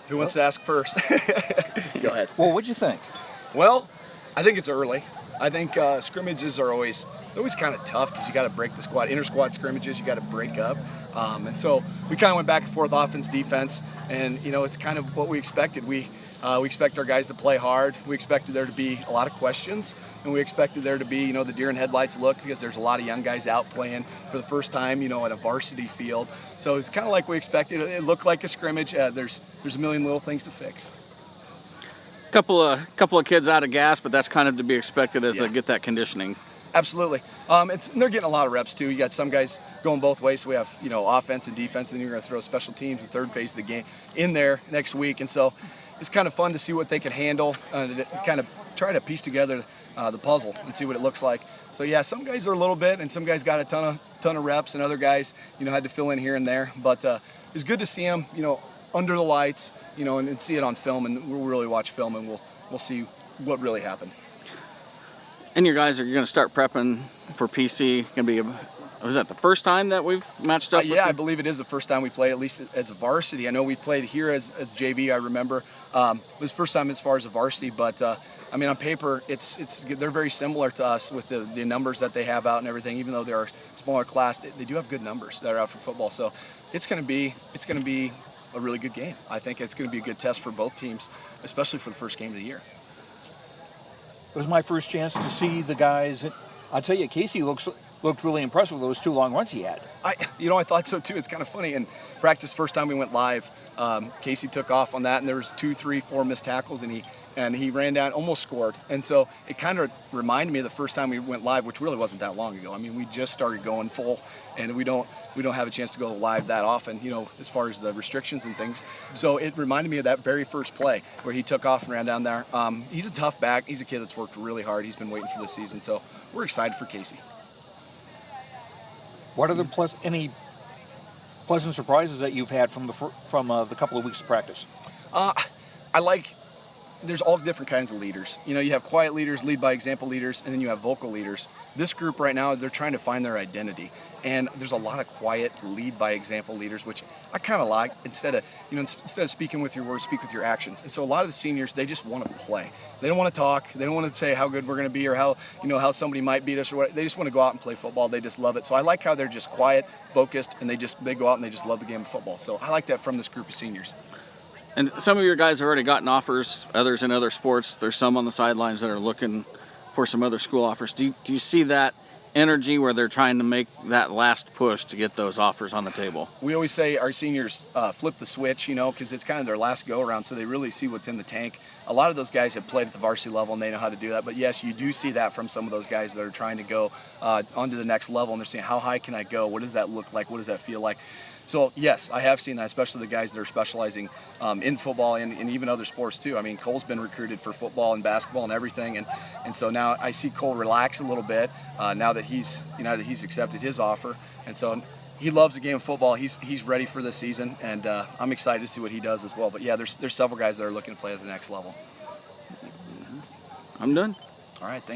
Who wants to ask first? Go ahead. Well, what'd you think? Well, I think it's early. I think scrimmages are always kind of tough because you got to break the squad. Inter-squad scrimmages, you got to break up. And so we kind of went back and forth, offense, defense, and it's kind of what we expected. We expect our guys to play hard. We expected there to be a lot of questions, and we expected there to be the deer in headlights look, because there's a lot of young guys out playing for the first time at a varsity field. So it's kind of like we expected. It looked like a scrimmage. There's a million little things to fix. Couple of kids out of gas, but that's kind of to be expected as they get that conditioning. Absolutely. They're getting a lot of reps too. You got some guys going both ways. So we have offense and defense, and then you're going to throw special teams, the third phase of the game, in there next week. And so it's kind of fun to see what they can handle and to kind of try to piece together the puzzle and see what it looks like. So yeah, some guys are a little bit, and some guys got a ton of reps, and other guys had to fill in here and there. But it's good to see them under the lights, and see it on film, and we'll really watch film, and we'll see what really happened. And your guys are going to start prepping for PC. Was that the first time that we've matched up? Yeah, I believe it is the first time we played, at least as a varsity. I know we played here as JV. I remember it was the first time as far as a varsity, but on paper, they're very similar to us with the numbers that they have out and everything. Even though they're a smaller class, they do have good numbers that are out for football. So it's going to be a really good game. I think it's going to be a good test for both teams, especially for the first game of the year. It was my first chance to see the guys. I'll tell you, Casey looked really impressive with those 2 long runs he had. I thought so too. It's kind of funny. In practice, first time we went live, Casey took off on that, and there was 2, 3, 4 missed tackles, and he ran down, almost scored. And so it kind of reminded me of the first time we went live, which really wasn't that long ago. We just started going full, and we don't have a chance to go live that often, as far as the restrictions and things. So it reminded me of that very first play where he took off and ran down there. He's a tough back. He's a kid that's worked really hard. He's been waiting for this season. So we're excited for Casey. What are any pleasant surprises that you've had from the couple of weeks of practice? There's all different kinds of leaders. You have quiet leaders, lead by example leaders, and then you have vocal leaders. This group right now, they're trying to find their identity. And there's a lot of quiet, lead by example leaders, which I kind of like. Instead of speaking with your words, speak with your actions. And so a lot of the seniors, they just want to play. They don't want to talk. They don't want to say how good we're going to be or how somebody might beat us or what. They just want to go out and play football. They just love it. So I like how they're just quiet, focused, and they go out and they just love the game of football. So I like that from this group of seniors. And some of your guys have already gotten offers, others in other sports. There's some on the sidelines that are looking for some other school offers. Do you see that energy where they're trying to make that last push to get those offers on the table? We always say our seniors flip the switch, because it's kind of their last go-around, so they really see what's in the tank. A lot of those guys have played at the varsity level, and they know how to do that. But, yes, you do see that from some of those guys that are trying to go onto the next level, and they're saying, how high can I go? What does that look like? What does that feel like? So, yes, I have seen that, especially the guys that are specializing in football and even other sports, too. Cole's been recruited for football and basketball and everything, and so now I see Cole relax a little bit now that he's accepted his offer. And so he loves the game of football. He's ready for this season, and I'm excited to see what he does as well. But, yeah, there's several guys that are looking to play at the next level. I'm done. All right, thanks.